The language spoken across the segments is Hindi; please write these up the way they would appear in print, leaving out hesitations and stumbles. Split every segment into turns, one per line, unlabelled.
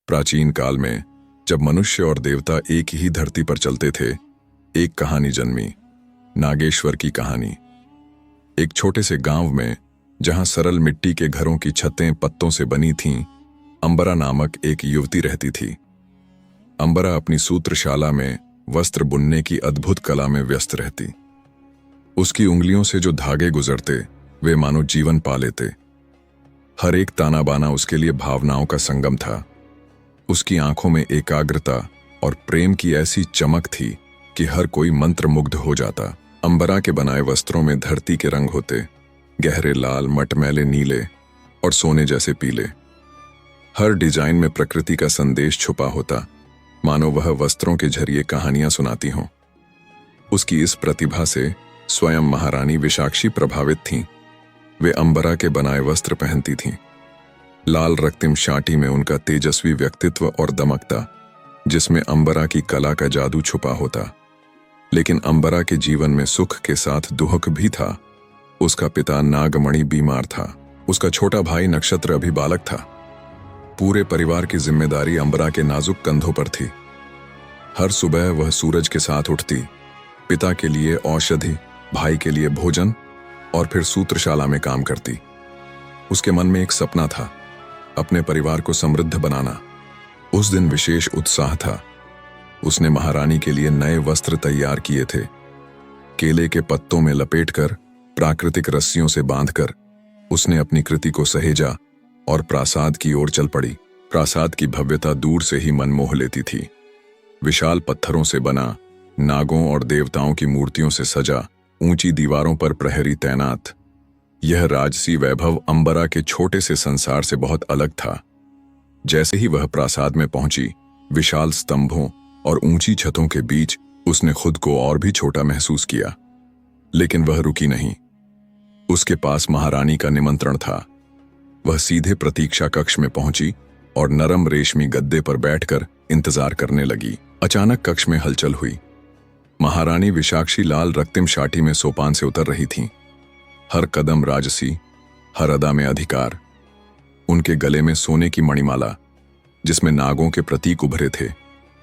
प्राचीन काल में जब मनुष्य और देवता एक ही धरती पर चलते थे, एक कहानी जन्मी, नागेश्वर की कहानी। एक छोटे से गांव में, जहां सरल मिट्टी के घरों की छतें पत्तों से बनी थीं, अंबरा नामक एक युवती रहती थी। अंबरा अपनी सूत्रशाला में वस्त्र बुनने की अद्भुत कला में व्यस्त रहती। उसकी उंगलियों से जो धागे गुजरते, वे मानो जीवन पा लेते। हर एक ताना बाना उसके लिए भावनाओं का संगम था। उसकी आंखों में एकाग्रता और प्रेम की ऐसी चमक थी कि हर कोई मंत्रमुग्ध हो जाता। अंबरा के बनाए वस्त्रों में धरती के रंग होते, गहरे लाल, मटमैले नीले और सोने जैसे पीले। हर डिजाइन में प्रकृति का संदेश छुपा होता, मानो वह वस्त्रों के जरिए कहानियां सुनाती हों। उसकी इस प्रतिभा से स्वयं महारानी विशाक्षी प्रभावित थीं। वे अंबरा के बनाए वस्त्र पहनती थीं। लाल रक्तिम शाटी में उनका तेजस्वी व्यक्तित्व और दमकता, जिसमें अंबरा की कला का जादू छुपा होता। लेकिन अंबरा के जीवन में सुख के साथ दुख भी था। उसका पिता नागमणि बीमार था। उसका छोटा भाई नक्षत्र अभी बालक था। पूरे परिवार की जिम्मेदारी अंबरा के नाजुक कंधों पर थी। हर सुबह वह सूरज के साथ उठती, पिता के लिए औषधि, भाई के लिए भोजन और फिर सूत्रशाला में काम करती। उसके मन में एक सपना था, अपने परिवार को समृद्ध बनाना। उस दिन विशेष उत्साह था। उसने महारानी के लिए नए वस्त्र तैयार किए थे। केले के पत्तों में लपेटकर, प्राकृतिक रस्सियों से बांधकर उसने अपनी कृति को सहेजा और प्रासाद की ओर चल पड़ी। प्रासाद की भव्यता दूर से ही मन मोह लेती थी। विशाल पत्थरों से बना, नागों और देवताओं की मूर्तियों से सजा, ऊंची दीवारों पर प्रहरी तैनात। यह राजसी वैभव अंबरा के छोटे से संसार से बहुत अलग था। जैसे ही वह प्रासाद में पहुंची, विशाल स्तंभों और ऊंची छतों के बीच उसने खुद को और भी छोटा महसूस किया। लेकिन वह रुकी नहीं। उसके पास महारानी का निमंत्रण था। वह सीधे प्रतीक्षा कक्ष में पहुंची और नरम रेशमी गद्दे पर बैठकर इंतजार करने लगी। अचानक कक्ष में हलचल हुई। महारानी विशाक्षी लाल रक्तिम शाटी में सोपान से उतर रही थीं। हर कदम राजसी, हर अदा में अधिकार। उनके गले में सोने की मणिमाला, जिसमें नागों के प्रतीक उभरे थे,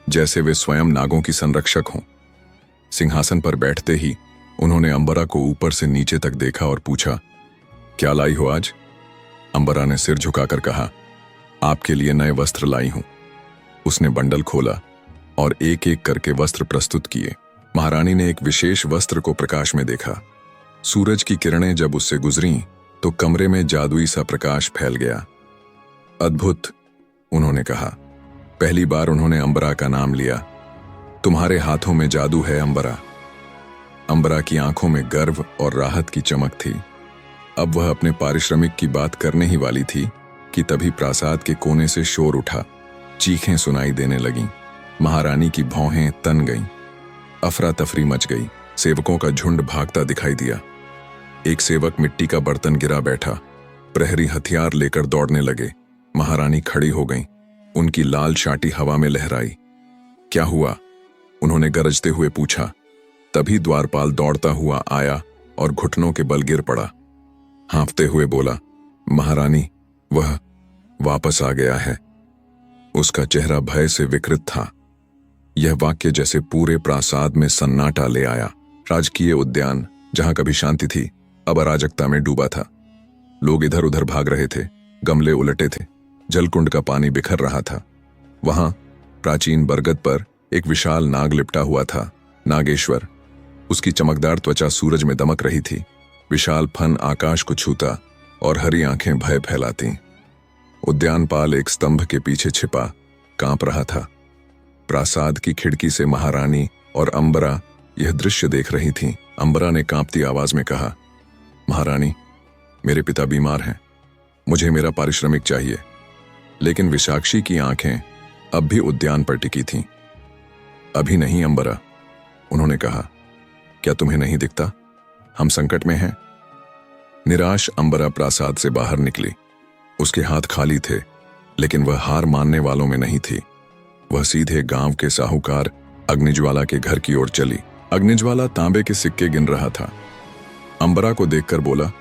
जैसे वे स्वयं नागों की संरक्षक हों। सिंहासन पर बैठते ही उन्होंने अंबरा को ऊपर से नीचे तक देखा और पूछा, क्या लाई हो आज? अंबरा ने सिर झुकाकर कहा, आपके लिए नए वस्त्र लाई हूं। उसने बंडल खोला और एक एक करके वस्त्र प्रस्तुत किए। महारानी ने एक विशेष वस्त्र को प्रकाश में देखा। सूरज की किरणें जब उससे गुजरीं तो कमरे में जादुई सा प्रकाश फैल गया। अद्भुत, उन्होंने कहा। पहली बार उन्होंने अंबरा का नाम लिया। तुम्हारे हाथों में जादू है अंबरा। अंबरा की आंखों में गर्व और राहत की चमक थी। अब वह अपने पारिश्रमिक की बात करने ही वाली थी कि तभी प्रासाद के कोने से शोर उठा। चीखें सुनाई देने लगीं। महारानी की भौहें तन गईं। अफरा तफरी मच गई। सेवकों का झुंड भागता दिखाई दिया। एक सेवक मिट्टी का बर्तन गिरा बैठा। प्रहरी हथियार लेकर दौड़ने लगे। महारानी खड़ी हो गईं। उनकी लाल शाटी हवा में लहराई। क्या हुआ? उन्होंने गरजते हुए पूछा। तभी द्वारपाल दौड़ता हुआ आया और घुटनों के बल गिर पड़ा। हाँफते हुए बोला, महारानी, वह वापस आ गया है। उसका चेहरा भय से विकृत था। यह वाक्य जैसे पूरे प्रासाद में सन्नाटा ले आया। राजकीय उद्यान, जहां कभी शांति थी, अब अराजकता में डूबा था। लोग इधर उधर भाग रहे थे। गमले उलटे थे। जलकुंड का पानी बिखर रहा था। वहां प्राचीन बरगद पर एक विशाल नाग लिपटा हुआ था, नागेश्वर। उसकी चमकदार त्वचा सूरज में दमक रही थी। विशाल फन आकाश को छूता और हरी आंखें भय फैलाती। उद्यानपाल एक स्तंभ के पीछे छिपा कांप रहा था। प्रासाद की खिड़की से महारानी और अंबरा यह दृश्य देख रही थीं। अंबरा ने कांपती आवाज में कहा, महारानी, मेरे पिता बीमार हैं। मुझे मेरा पारिश्रमिक चाहिए। लेकिन विशाक्षी की आंखें अब भी उद्यान पर टिकी थीं। अभी नहीं अंबरा, उन्होंने कहा। क्या तुम्हें नहीं दिखता? हम संकट में हैं। निराश अंबरा प्रासाद से बाहर निकली। उसके हाथ खाली थे, लेकिन वह हार मानने वालों में नहीं थी। वह सीधे गांव के साहूकार अग्निज्वाला के घर की ओर चली। अग्निज्वाला तांबे के सिक्के गिन रहा था। अंबरा को देखकर बोला,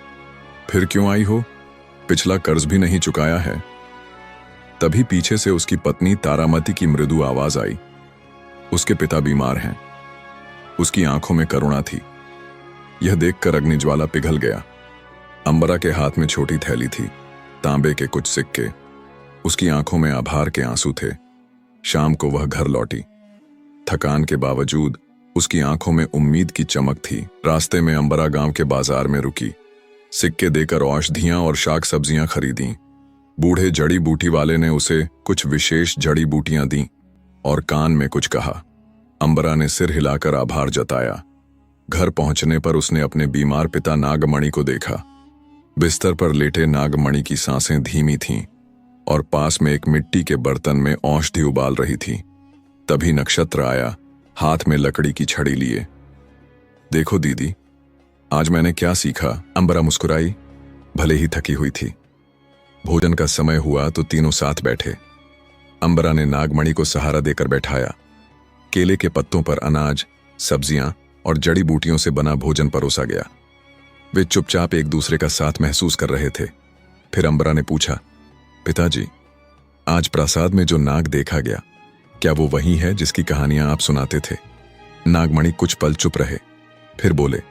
फिर क्यों आई हो? पिछला कर्ज भी नहीं चुकाया है। तभी पीछे से उसकी पत्नी तारामती की मृदु आवाज आई। उसके पिता बीमार हैं। उसकी आंखों में करुणा थी। यह देखकर अग्निज्वाला पिघल गया। अंबरा के हाथ में छोटी थैली थी, तांबे के कुछ सिक्के। उसकी आंखों में आभार के आंसू थे। शाम को वह घर लौटी। थकान के बावजूद उसकी आंखों में उम्मीद की चमक थी। रास्ते में अंबरा गांव के बाजार में रुकी। सिक्के देकर औषधियां और शाक सब्जियां खरीदी। बूढ़े जड़ी बूटी वाले ने उसे कुछ विशेष जड़ी बूटियां दी और कान में कुछ कहा। अंबरा ने सिर हिलाकर आभार जताया। घर पहुंचने पर उसने अपने बीमार पिता नागमणि को देखा। बिस्तर पर लेटे नागमणि की सांसें धीमी थीं और पास में एक मिट्टी के बर्तन में औषधि उबाल रही थी। तभी नक्षत्र आया, हाथ में लकड़ी की छड़ी लिए। देखो दीदी, आज मैंने क्या सीखा। अंबरा मुस्कुराई, भले ही थकी हुई थी। भोजन का समय हुआ तो तीनों साथ बैठे। अंबरा ने नागमणि को सहारा देकर बैठाया। केले के पत्तों पर अनाज, सब्जियां और जड़ी बूटियों से बना भोजन परोसा गया। वे चुपचाप एक दूसरे का साथ महसूस कर रहे थे। फिर अंबरा ने पूछा, पिताजी, आज प्रासाद में जो नाग देखा गया, क्या वो वही है जिसकी कहानियां आप सुनाते थे? नागमणि कुछ पल चुप रहे, फिर बोले,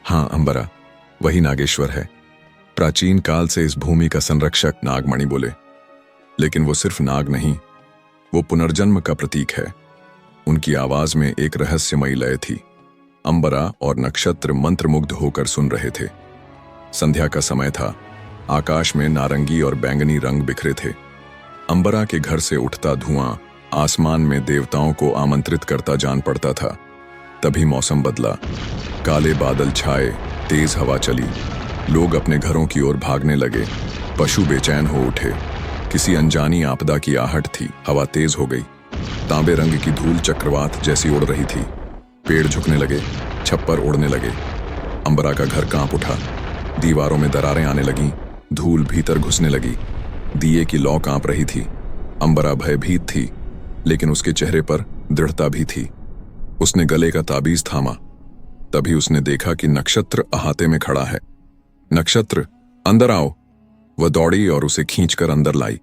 हाँ अंबरा, वही नागेश्वर है। प्राचीन काल से इस भूमि का संरक्षक। नागमणि बोले, लेकिन वो सिर्फ नाग नहीं, वो पुनर्जन्म का प्रतीक है। उनकी आवाज में एक रहस्यमयी लय थी। अंबरा और नक्षत्र मंत्रमुग्ध होकर सुन रहे थे। संध्या का समय था। आकाश में नारंगी और बैंगनी रंग बिखरे थे। अंबरा के घर से उठता धुआं आसमान में देवताओं को आमंत्रित करता जान पड़ता था। तभी मौसम बदला। काले बादल छाए, तेज हवा चली। लोग अपने घरों की ओर भागने लगे। पशु बेचैन हो उठे। किसी अनजानी आपदा की आहट थी। हवा तेज हो गई। तांबे रंग की धूल चक्रवात जैसी उड़ रही थी। पेड़ झुकने लगे, छप्पर उड़ने लगे। अंबरा का घर कांप उठा। दीवारों में दरारें आने लगीं, धूल भीतर घुसने लगी। दिए की लौ कांप रही थी। अंबरा भयभीत थी, लेकिन उसके चेहरे पर दृढ़ता भी थी। उसने गले का ताबीज थामा। तभी उसने देखा कि नक्षत्र अहाते में खड़ा है। नक्षत्र, अंदर आओ। वह दौड़ी और उसे खींचकर अंदर लाई।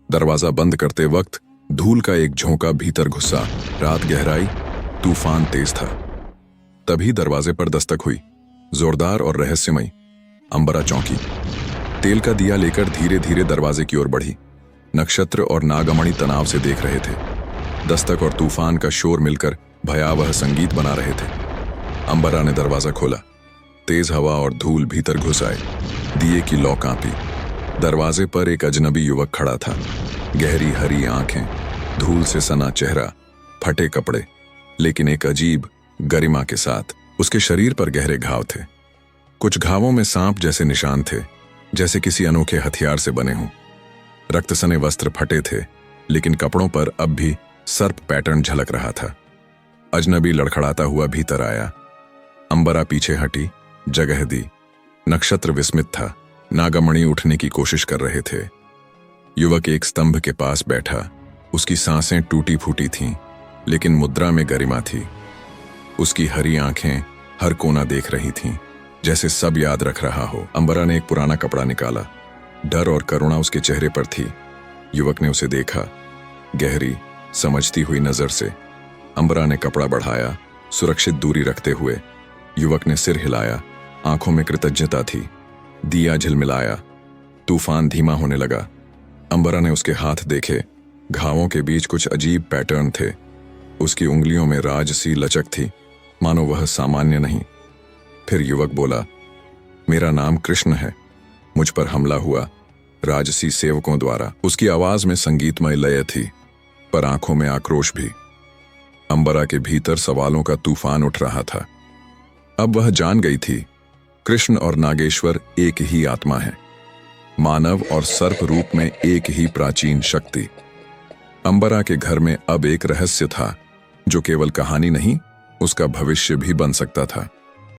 दरवाजा बंद करते वक्त धूल का एक झोंका भीतर घुसा। रात गहराई, तूफान तेज था। तभी दरवाजे पर दस्तक हुई, जोरदार और रहस्यमयी। अंबरा चौंकी। तेल का दिया लेकर धीरे धीरे दरवाजे की ओर बढ़ी। नक्षत्र और नागमणि तनाव से देख रहे थे। दस्तक और तूफान का शोर मिलकर भयावह संगीत बना रहे थे। अंबरा ने दरवाजा खोला। तेज हवा और धूल भीतर घुस आए। दिए की लौ कांपी। दरवाजे पर एक अजनबी युवक खड़ा था। गहरी हरी आंखें, धूल से सना चेहरा, फटे कपड़े, लेकिन एक अजीब गरिमा के साथ। उसके शरीर पर गहरे घाव थे। कुछ घावों में सांप जैसे निशान थे, जैसे किसी अनोखे हथियार से बने हों। रक्त सने वस्त्र फटे थे, लेकिन कपड़ों पर अब भी सर्प पैटर्न झलक रहा था। अजनबी लड़खड़ाता हुआ भीतर आया। अंबरा पीछे हटी, जगह दी। नक्षत्र विस्मित था। नागमणि उठने की कोशिश कर रहे थे। युवक एक स्तंभ के पास बैठा। उसकी सांसें टूटी फूटी थीं, लेकिन मुद्रा में गरिमा थी। उसकी हरी आंखें हर कोना देख रही थीं, जैसे सब याद रख रहा हो। अंबरा ने एक पुराना कपड़ा निकाला। डर और करुणा उसके चेहरे पर थी। युवक ने उसे देखा, गहरी समझती हुई नजर से। अंबरा ने कपड़ा बढ़ाया, सुरक्षित दूरी रखते हुए। युवक ने सिर हिलाया, आंखों में कृतज्ञता थी। दिया झिलमिलाया। तूफान धीमा होने लगा। अंबरा ने उसके हाथ देखे। घावों के बीच कुछ अजीब पैटर्न थे। उसकी उंगलियों में राजसी लचक थी, मानो वह सामान्य नहीं। फिर युवक बोला, मेरा नाम कृष्ण है। मुझ पर हमला हुआ राजसी सेवकों द्वारा। उसकी आवाज में संगीतमय लय थी, पर आंखों में आक्रोश भी। अंबरा के भीतर सवालों का तूफान उठ रहा था। अब वह जान गई थी, कृष्ण और नागेश्वर एक ही आत्मा है, मानव और सर्प रूप में एक ही प्राचीन शक्ति। अंबरा के घर में अब एक रहस्य था, जो केवल कहानी नहीं, उसका भविष्य भी बन सकता था।